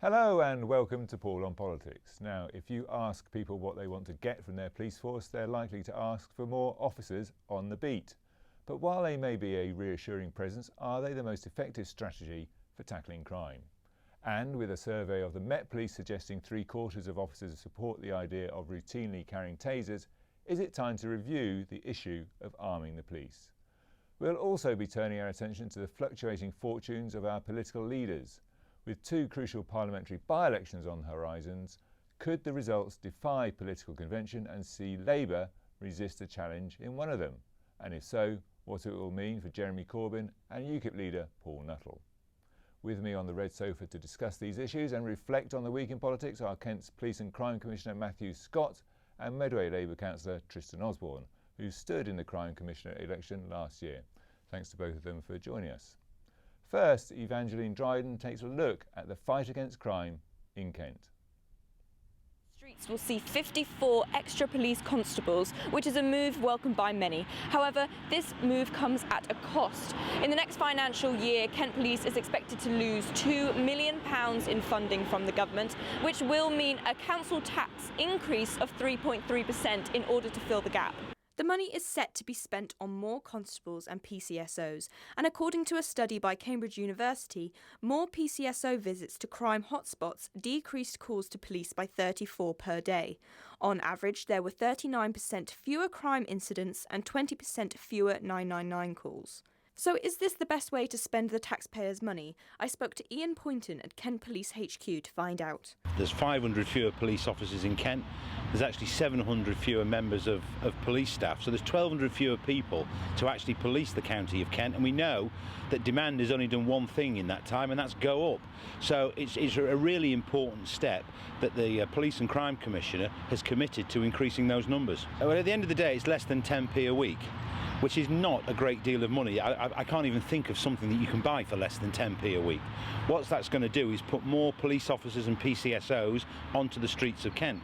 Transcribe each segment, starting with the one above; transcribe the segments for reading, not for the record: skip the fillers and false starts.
Hello and welcome to Paul on Politics. Now, if you ask people what they want to get from their police force, they're likely to ask for more officers on the beat. But while they may be a reassuring presence, are they the most effective strategy for tackling crime? And with a survey of the Met Police suggesting 3/4 of officers support the idea of routinely carrying tasers, is it time to review the issue of arming the police? We'll also be turning our attention to the fluctuating fortunes of our political leaders. With two crucial parliamentary by-elections on the horizons, could the results defy political convention and see Labour resist a challenge in one of them? And if so, what it will mean for Jeremy Corbyn and UKIP leader Paul Nuttall. With me on the red sofa to discuss these issues and reflect on the week in politics are Kent's Police and Crime Commissioner Matthew Scott and Medway Labour councillor Tris Osborne, who stood in the Crime Commissioner election last year. Thanks to both of them for joining us. First, Evangeline Dryden takes a look at the fight against crime in Kent. Streets will see 54 extra police constables, which is a move welcomed by many. However, this move comes at a cost. In the next financial year, Kent Police is expected to lose £2 million in funding from the government, which will mean a council tax increase of 3.3% in order to fill the gap. The money is set to be spent on more constables and PCSOs, and according to a study by Cambridge University, more PCSO visits to crime hotspots decreased calls to police by 34 per day. On average, there were 39% fewer crime incidents and 20% fewer 999 calls. So is this the best way to spend the taxpayers' money? I spoke to Ian Poynton at Kent Police HQ to find out. There's 500 fewer police officers in Kent. There's actually 700 fewer members of police staff. So there's 1,200 fewer people to actually police the county of Kent. And we know that demand has only done one thing in that time, and that's go up. So it's a really important step that the Police and Crime Commissioner has committed to increasing those numbers. Well, at the end of the day, it's less than 10p a week, which is not a great deal of money. I can't even think of something that you can buy for less than 10p a week. What that's going to do is put more police officers and PCSOs onto the streets of Kent.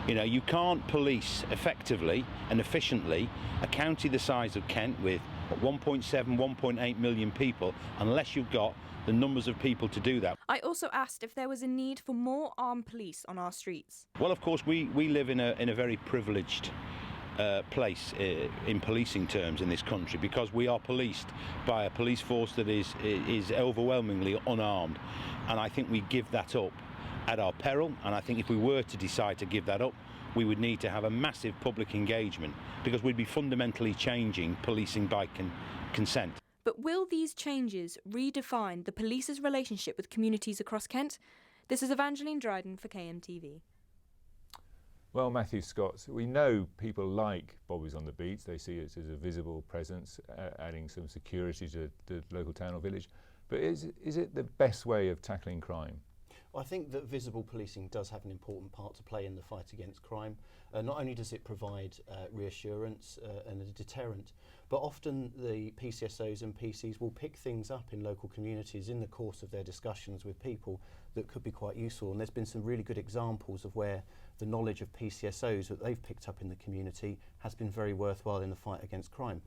You know, you can't police effectively and efficiently a county the size of Kent with 1.7, 1.8 million people unless you've got the numbers of people to do that. I also asked if there was a need for more armed police on our streets. Well, of course, we live in a very privileged place in policing terms in this country, because we are policed by a police force that is overwhelmingly unarmed, and I think we give that up at our peril. And I think if we were to decide to give that up, we would need to have a massive public engagement, because we'd be fundamentally changing policing by consent. But will these changes redefine the police's relationship with communities across Kent? This is Evangeline Dryden for KMTV. Well, Matthew Scott, we know people like bobbies on the beats. They see it as a visible presence, adding some security to the local town or village. But is it the best way of tackling crime? Well, I think that visible policing does have an important part to play in the fight against crime. Not only does it provide reassurance and a deterrent, but often the PCSOs and PCs will pick things up in local communities in the course of their discussions with people that could be quite useful. And there's been some really good examples of where the knowledge of PCSOs that they've picked up in the community has been very worthwhile in the fight against crime.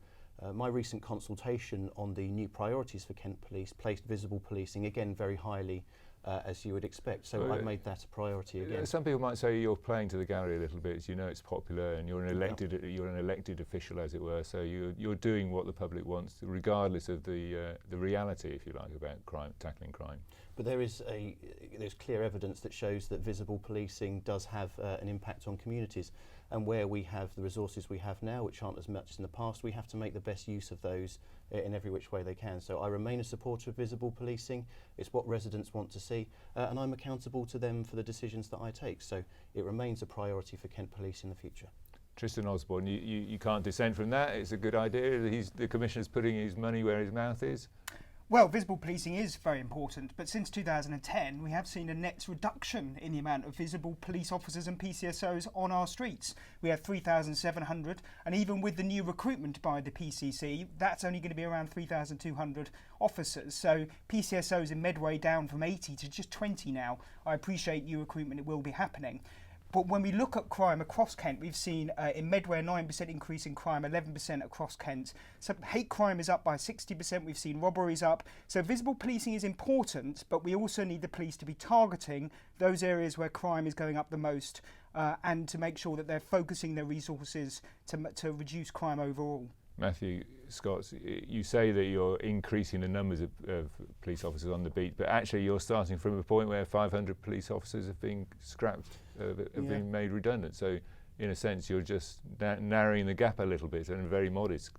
My recent consultation on the new priorities for Kent Police placed visible policing again very highly, as you would expect. So I've made that a priority again. Some people might say you're playing to the gallery a little bit. You know it's popular, and you're an elected official, as it were. So you're doing what the public wants, regardless of the reality, if you like, about crime, tackling crime. But there's clear evidence that shows that visible policing does have an impact on communities. And where we have the resources we have now, which aren't as much as in the past, we have to make the best use of those in every which way they can. So I remain a supporter of visible policing. It's what residents want to see, and I'm accountable to them for the decisions that I take. So it remains a priority for Kent Police in the future. Tris Osborne, you can't dissent from that. It's a good idea. The Commissioner's putting his money where his mouth is. Well, visible policing is very important, but since 2010 we have seen a net reduction in the amount of visible police officers and PCSOs on our streets. We have 3,700, and even with the new recruitment by the PCC, that's only going to be around 3,200 officers. So PCSOs in Medway down from 80 to just 20 now. I appreciate new recruitment, it will be happening. But when we look at crime across Kent, we've seen in Medway a 9% increase in crime, 11% across Kent. So hate crime is up by 60%. We've seen robberies up. So visible policing is important, but we also need the police to be targeting those areas where crime is going up the most, and to make sure that they're focusing their resources to reduce crime overall. Matthew, Scott, you say that you're increasing the numbers of police officers on the beat, but actually you're starting from a point where 500 police officers have been scrapped, have been made redundant. So in a sense, you're just narrowing the gap a little bit and very modest.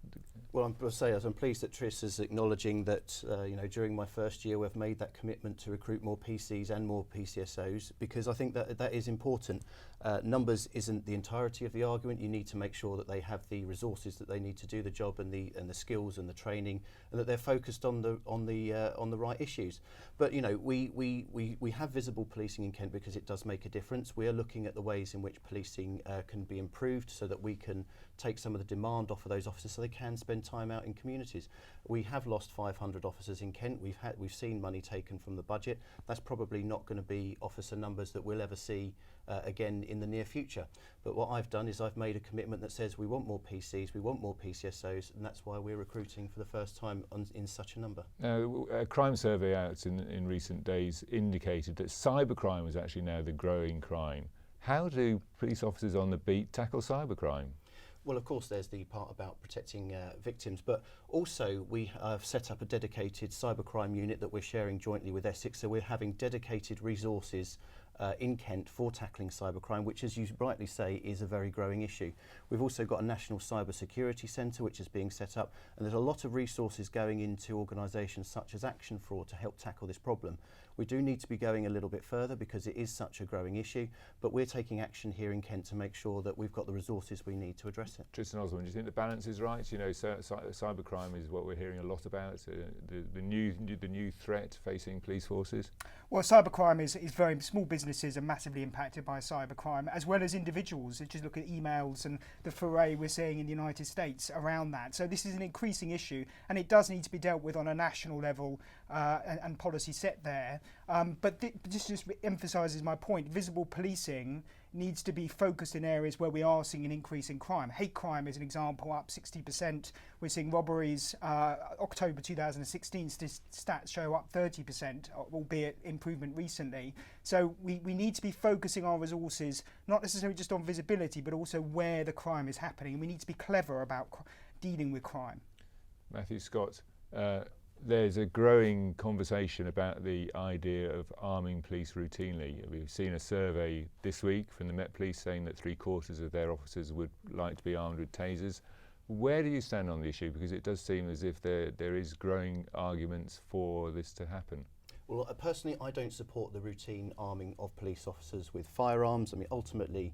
Well, I'm pleased that Tris is acknowledging that during my first year we've made that commitment to recruit more PCs and more PCSOs, because I think that is important. Numbers isn't the entirety of the argument. You need to make sure that they have the resources that they need to do the job, and the skills and the training, and that they're focused on the right issues. But we have visible policing in Kent because it does make a difference. We are looking at the ways in which policing can be improved so that we can take some of the demand off of those officers so they can spend time out in communities. We have lost 500 officers in Kent. We've seen money taken from the budget. That's probably not going to be officer numbers that we'll ever see again in the near future. But what I've done is I've made a commitment that says we want more PCs, we want more PCSOs, and that's why we're recruiting for the first time in such a number. Now, a crime survey out in recent days indicated that cybercrime was actually now the growing crime. How do police officers on the beat tackle cybercrime? Well, of course, there's the part about protecting victims, but also we have set up a dedicated cybercrime unit that we're sharing jointly with Essex, so we're having dedicated resources in Kent for tackling cybercrime, which, as you rightly say, is a very growing issue. We've also got a national cyber security centre which is being set up, and there's a lot of resources going into organisations such as Action Fraud to help tackle this problem. We do need to be going a little bit further because it is such a growing issue, but we're taking action here in Kent to make sure that we've got the resources we need to address it. Tris Osborne, do you think the balance is right? You know, cybercrime is what we're hearing a lot about, the new threat facing police forces. Well, cybercrime is very small businesses are massively impacted by cybercrime, as well as individuals. Just look at emails and the foray we're seeing in the United States around that. So this is an increasing issue, and it does need to be dealt with on a national level and policy set there. But this just emphasises my point. Visible policing needs to be focused in areas where we are seeing an increase in crime. Hate crime is an example, up 60%. We're seeing robberies, October 2016 stats show up 30%, albeit improvement recently. So we need to be focusing our resources, not necessarily just on visibility, but also where the crime is happening. And we need to be clever about dealing with crime. Matthew, Scott, there's a growing conversation about the idea of arming police routinely. We've seen a survey this week from the Met Police saying that 3/4 of their officers would like to be armed with tasers. Where do you stand on the issue? Because it does seem as if there is growing arguments for this to happen. Well, personally, I don't support the routine arming of police officers with firearms. I mean, ultimately,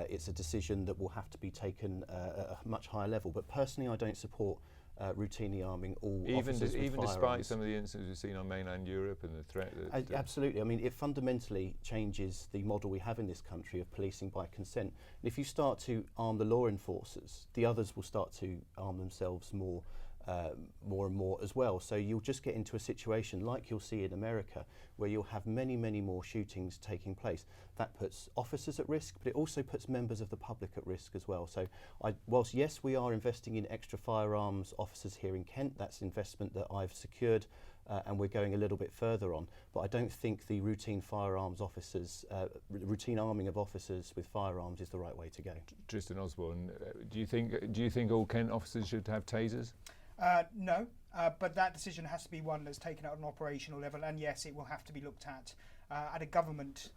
it's a decision that will have to be taken at a much higher level. But personally, I don't support routinely arming all officers with firearms. Even despite some of the incidents we've seen on mainland Europe and the threat that... Absolutely. I mean, it fundamentally changes the model we have in this country of policing by consent. And if you start to arm the law enforcers, the others will start to arm themselves more and more as well. So you'll just get into a situation like you'll see in America, where you'll have many, many more shootings taking place. That puts officers at risk, but it also puts members of the public at risk as well. So whilst yes, we are investing in extra firearms officers here in Kent, that's investment that I've secured, and we're going a little bit further on. But I don't think the routine firearms officers, routine arming of officers with firearms is the right way to go. Tris Osborne, do you think all Kent officers should have tasers? No, but that decision has to be one that's taken at an operational level, and yes, it will have to be looked at a government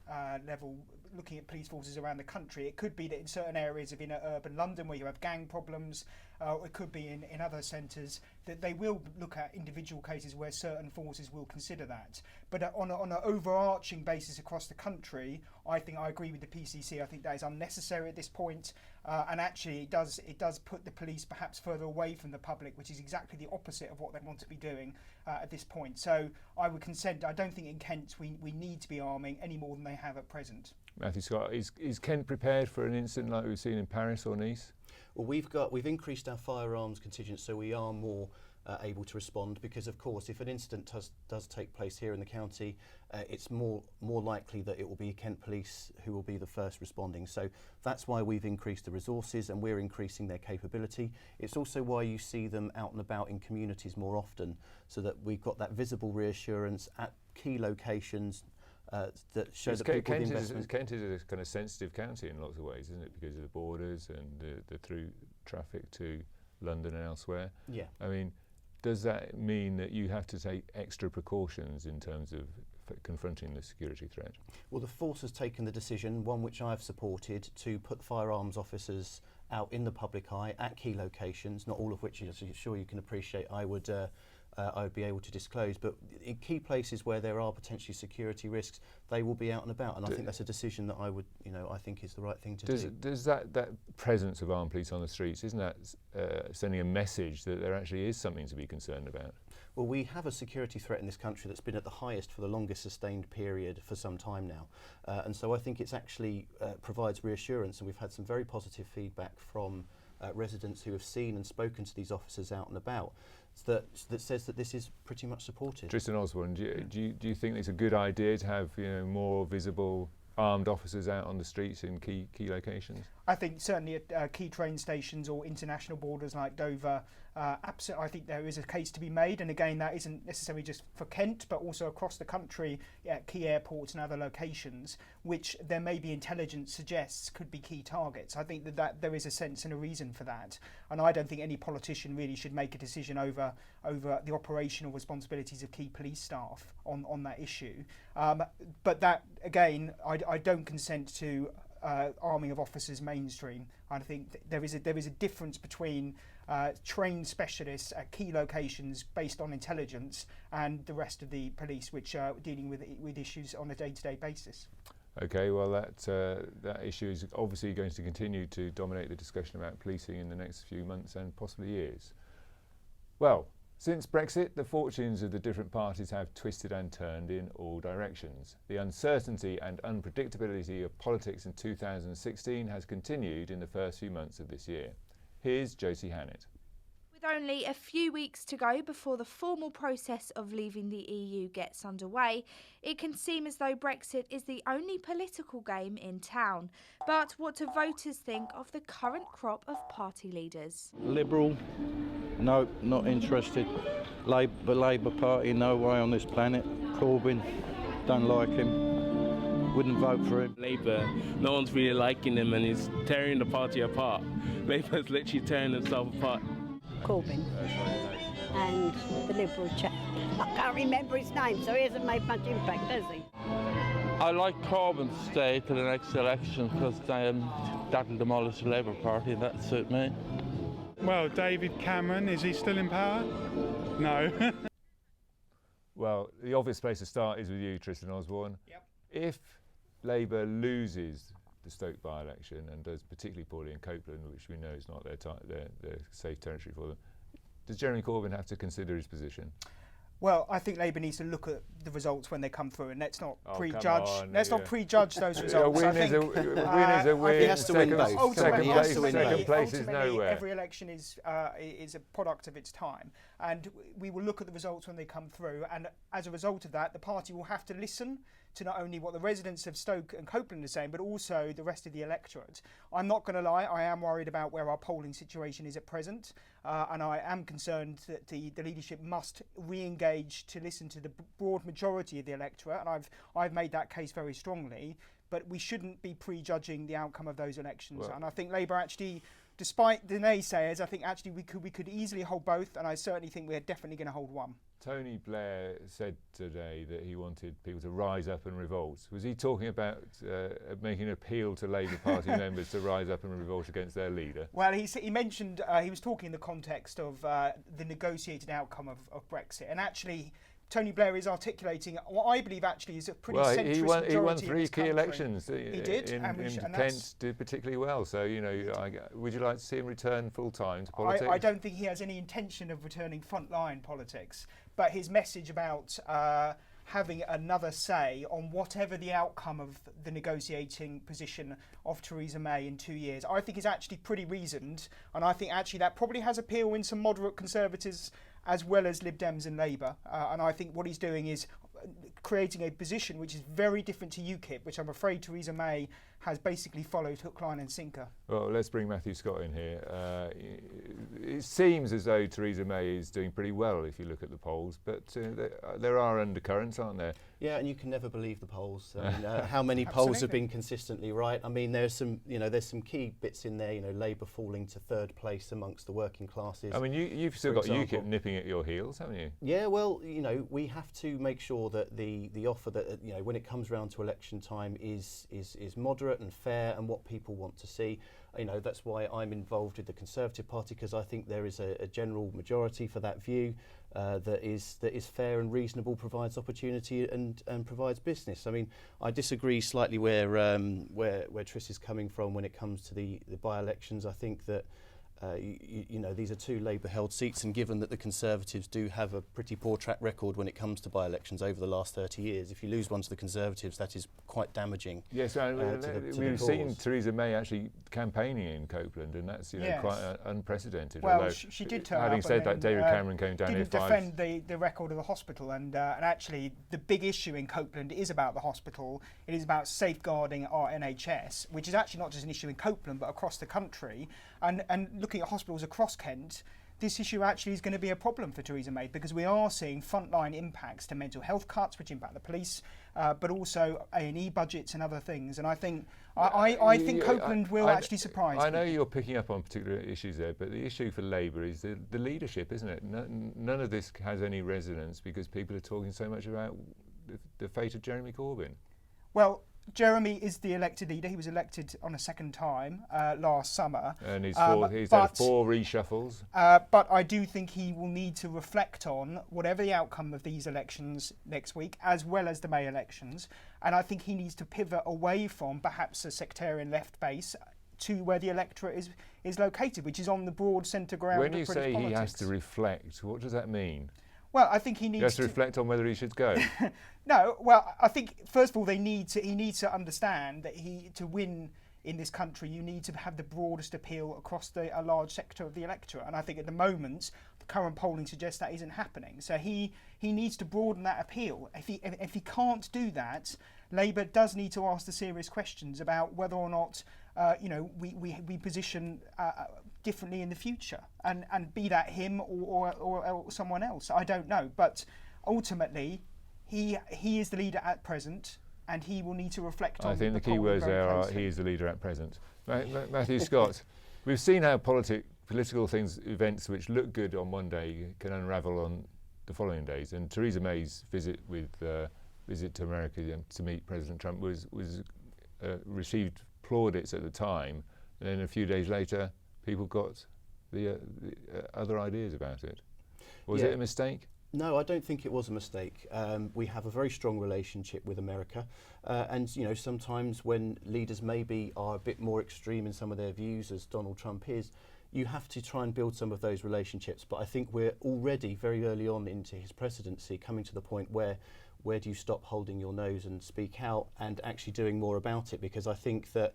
level, looking at police forces around the country. It could be that in certain areas of inner urban London where you have gang problems, or it could be in other centres, that they will look at individual cases where certain forces will consider that. But on an overarching basis across the country, I think I agree with the PCC. I think that is unnecessary at this point, and actually it does put the police perhaps further away from the public, which is exactly the opposite of what they want to be doing at this point. So I would consent. I don't think in Kent we need to be arming any more than they have at present. Matthew, Scott, is Kent prepared for an incident like we've seen in Paris or Nice? Well, we've increased our firearms contingent, so we are more able to respond, because of course if an incident does take place here in the county it's more likely that it will be Kent Police who will be the first responding. So that's why we've increased the resources and we're increasing their capability. It's also why you see them out and about in communities more often, so that we've got that visible reassurance at key locations that show that people Kent with investment. Kent is a kind of sensitive county in lots of ways, isn't it? Because of the borders and the through traffic to London and elsewhere. Yeah. I mean, does that mean that you have to take extra precautions in terms of confronting the security threat? Well, the force has taken the decision, one which I've supported, to put firearms officers out in the public eye at key locations, not all of which, as I'm sure you can appreciate, I would be able to disclose, but in key places where there are potentially security risks, they will be out and about, and I think that's a decision that I think is the right thing to do. Does that presence of armed police on the streets, isn't that sending a message that there actually is something to be concerned about? Well, we have a security threat in this country that's been at the highest for the longest sustained period for some time now. And so I think it's actually provides reassurance, and we've had some very positive feedback from residents who have seen and spoken to these officers out and about that says that this is pretty much supported. Tris Osborne, do you think it's a good idea to have more visible armed officers out on the streets in key locations? I think certainly at key train stations or international borders like Dover, absolutely, I think there is a case to be made, and again that isn't necessarily just for Kent but also across the country at key airports and other locations which there may be intelligence suggests could be key targets. I think that there is a sense and a reason for that, and I don't think any politician really should make a decision over the operational responsibilities of key police staff on that issue. But that again, I don't consent to arming of officers mainstream. I think there is a difference between trained specialists at key locations based on intelligence and the rest of the police, which are dealing with issues on a day-to-day basis. Okay, well that issue is obviously going to continue to dominate the discussion about policing in the next few months and possibly years. Well, since Brexit, the fortunes of the different parties have twisted and turned in all directions. The uncertainty and unpredictability of politics in 2016 has continued in the first few months of this year. Here's Josie Hannett. With only a few weeks to go before the formal process of leaving the EU gets underway, it can seem as though Brexit is the only political game in town. But what do voters think of the current crop of party leaders? Liberal, no, not interested. Labour Party, no way on this planet. Corbyn, don't like him. Wouldn't vote for him. Labour, no one's really liking him and he's tearing the party apart. Labour's literally tearing itself apart. Corbyn and the Liberal chap. I can't remember his name, so he hasn't made much impact, has he? I like Corbyn to stay to the next election because that'll demolish the Labour Party and that'll suit me. Well, David Cameron, is he still in power? No. Well, the obvious place to start is with you, Tris Osborne. Yep. If Labour loses the Stoke by-election and does particularly poorly in Copeland, which we know is not their safe territory for them, does Jeremy Corbyn have to consider his position? Well, I think Labour needs to look at the results when they come through, and let's not prejudge. On, let's not prejudge those results. A win is a win. He has to win both. Second place is ultimately, nowhere. every election is a product of its time, and we will look at the results when they come through. And as a result of that, the party will have to listen to not only what the residents of Stoke and Copeland are saying, but also the rest of the electorate. I'm not going to lie, I am worried about where our polling situation is at present, and I am concerned that the leadership must re-engage to listen to the broad majority of the electorate, and I've made that case very strongly, but we shouldn't be prejudging the outcome of those elections. Well, and I think Labour actually, despite the naysayers, I think actually we could easily hold both, and I certainly think we're definitely going to hold one. Tony Blair said today that he wanted people to rise up and revolt. Was he talking about making an appeal to Labour Party members to rise up and revolt against their leader? Well, he mentioned, he was talking in the context of the negotiated outcome of Brexit, and actually Tony Blair is articulating what I believe actually is a pretty centrist majority. He won 3 key elections. He did, and Kent did particularly well. So, would you like to see him return full time to politics? I don't think he has any intention of returning frontline politics, but his message about having another say on whatever the outcome of the negotiating position of Theresa May in 2 years, I think is actually pretty reasoned, and I think actually that probably has appeal in some moderate Conservatives as well as Lib Dems and Labour, and I think what he's doing is creating a position which is very different to UKIP, which I'm afraid Theresa May has basically followed hook, line and sinker. Well, let's bring Matthew Scott in here. It seems as though Theresa May is doing pretty well if you look at the polls, but there are undercurrents, aren't there? Yeah, and you can never believe the polls. I mean, how many polls have been consistently right? I mean, there's some key bits in there. Labour falling to third place amongst the working classes. I mean, you've still got UKIP nipping at your heels, haven't you? Yeah, well, we have to make sure that the offer that when it comes round to election time is moderate and fair and what people want to see. That's why I'm involved with the Conservative Party, because I think there is a general majority for that view that is fair and reasonable, provides opportunity and provides business. I mean, I disagree slightly where Tris is coming from when it comes to the by-elections. I think that these are two Labour-held seats, and given that the Conservatives do have a pretty poor track record when it comes to by-elections over the last 30 years, if you lose one to the Conservatives, that is quite damaging. Yes, we've seen Theresa May actually campaigning in Copeland, and that's quite unprecedented. Well, although, she did turn having up said that, David Cameron came down here didn't defend the record of the hospital, and actually the big issue in Copeland is about the hospital. It is about safeguarding our NHS, which is actually not just an issue in Copeland but across the country. And looking at hospitals across Kent, this issue actually is going to be a problem for Theresa May, because we are seeing frontline impacts to mental health cuts, which impact the police, but also A&E budgets and other things. And I think Copeland will actually surprise. I know you're picking up on particular issues there, but the issue for Labour is the leadership, isn't it? None of this has any resonance because people are talking so much about the fate of Jeremy Corbyn. Well, Jeremy is the elected leader. He was elected on a second time last summer. And he's had 4 reshuffles. But I do think he will need to reflect on whatever the outcome of these elections next week, as well as the May elections. And I think he needs to pivot away from perhaps a sectarian left base to where the electorate is located, which is on the broad centre ground of British politics. When you say he has to reflect, what does that mean? Well, I think he needs to reflect on whether he should go. No, well, I think first of all he needs to understand that to win in this country, you need to have the broadest appeal across a large sector of the electorate. And I think at the moment, the current polling suggests that isn't happening. So he needs to broaden that appeal. If he can't do that, Labour does need to ask the serious questions about whether or not we position differently in the future, and be that him or someone else. I don't know, but ultimately he is the leader at present, and he will need to reflect on. I think the key words there are he is the leader at present. Matthew Scott, we've seen how political events which look good on one day can unravel on the following days, and Theresa May's visit to America to meet President Trump was received plaudits at the time, and then a few days later people got the other ideas about it. Was it a mistake? No, I don't think it was a mistake. We have a very strong relationship with America, and sometimes when leaders maybe are a bit more extreme in some of their views, as Donald Trump is, you have to try and build some of those relationships. But I think we're already very early on into his presidency coming to the point where do you stop holding your nose and speak out and actually doing more about it? Because I think that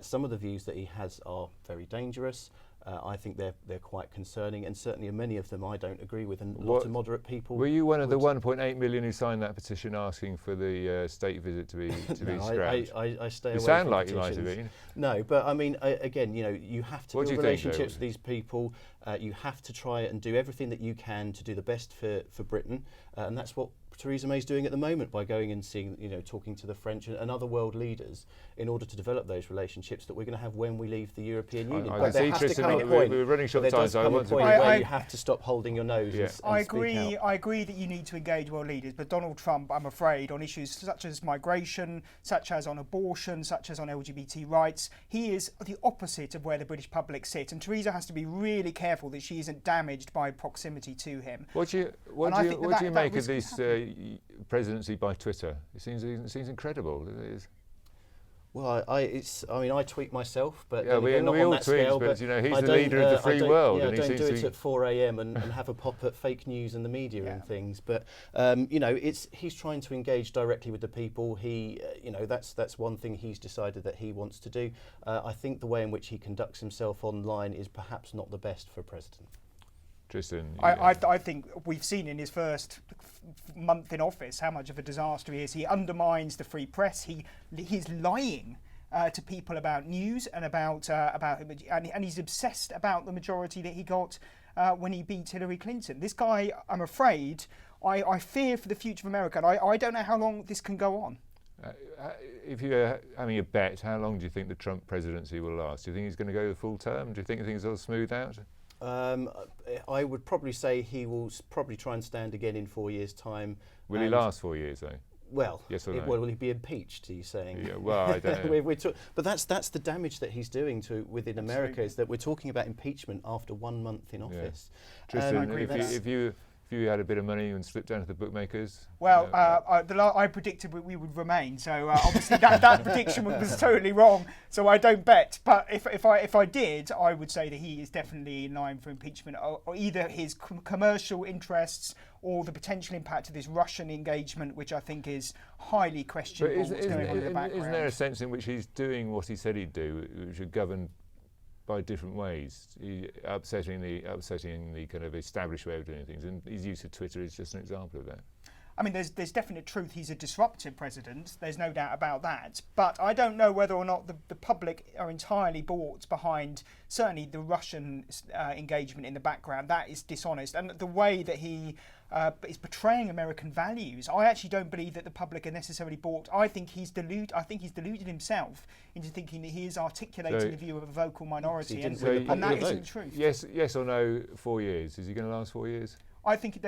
some of the views that he has are very dangerous. I think they're quite concerning, and certainly many of them I don't agree with, and lots of moderate people. Were you one of the 1.8 million who signed that petition asking for the state visit to be scrapped? I stay away You sound from like petitions. you might have been. No, but I mean, again, you have to build relationships with these people. You have to try and do everything that you can to do the best for Britain, and that's what Theresa May is doing at the moment by going and seeing, talking to the French and other world leaders in order to develop those relationships that we're going to have when we leave the European Union. But there has to come a point. We're running short of time, so I want to be where you have to stop holding your nose. Yeah. And I agree that you need to engage world leaders, but Donald Trump, I'm afraid, on issues such as migration, such as on abortion, such as on LGBT rights, he is the opposite of where the British public sit, and Theresa has to be really careful that she isn't damaged by proximity to him. What do you make of this presidency by Twitter? It seems incredible. It is. Well, I tweet myself, but we not all on that tweet, scale. But he's the leader of the free world. Yeah, and I don't do it at 4 a.m. and have a pop at fake news and the media and things. But he's trying to engage directly with the people. That's one thing he's decided that he wants to do. I think the way in which he conducts himself online is perhaps not the best for a president. Tristan, I think we've seen in his first month in office how much of a disaster he is. He undermines the free press. He's lying to people about news and about him, and he's obsessed about the majority that he got when he beat Hillary Clinton. This guy, I'm afraid, I fear for the future of America. And I don't know how long this can go on. If you're having a bet, how long do you think the Trump presidency will last? Do you think he's going to go the full term? Do you think things will smooth out? I would probably say he will probably try and stand again in 4 years' time. Will he last 4 years, though? Well, yes or no? Will he be impeached? Are you saying? Yeah, well, I don't know. But that's the damage that he's doing within America. Is that we're talking about impeachment after 1 month in office. Yeah. Tristan, if you had a bit of money and slipped down to the bookmakers? Well, I predicted we would remain, so obviously that prediction was totally wrong. So I don't bet. But if I did, I would say that he is definitely in line for impeachment, or either his commercial interests or the potential impact of this Russian engagement, which I think is highly questionable. What's going on in the background. Isn't there a sense in which he's doing what he said he'd do, which would govern by different ways, upsetting the kind of established way of doing things, and his use of Twitter is just an example of that. I mean, there's definite truth. He's a disruptive president. There's no doubt about that. But I don't know whether or not the public are entirely bought behind certainly the Russian engagement in the background. That is dishonest, and the way that he is portraying American values, I actually don't believe that the public are necessarily bought. I think he's deluded himself into thinking that he is articulating the view of a vocal minority, and that isn't the truth. Yes or no? 4 years. Is he going to last 4 years? I think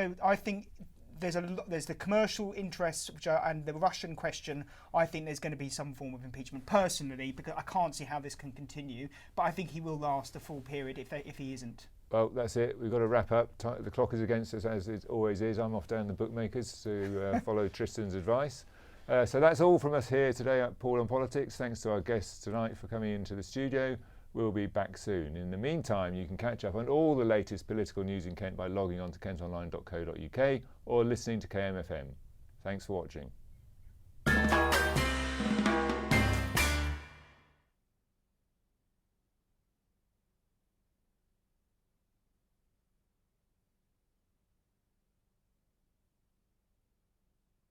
there's the commercial interests and the Russian question. I think there's going to be some form of impeachment personally, because I can't see how this can continue. But I think he will last a full period if he isn't. Well, that's it. We've got to wrap up. The clock is against us, as it always is. I'm off down the bookmakers to follow Tristan's advice. So that's all from us here today at Paul on Politics. Thanks to our guests tonight for coming into the studio. We'll be back soon. In the meantime, you can catch up on all the latest political news in Kent by logging on to kentonline.co.uk or listening to KMFM. Thanks for watching.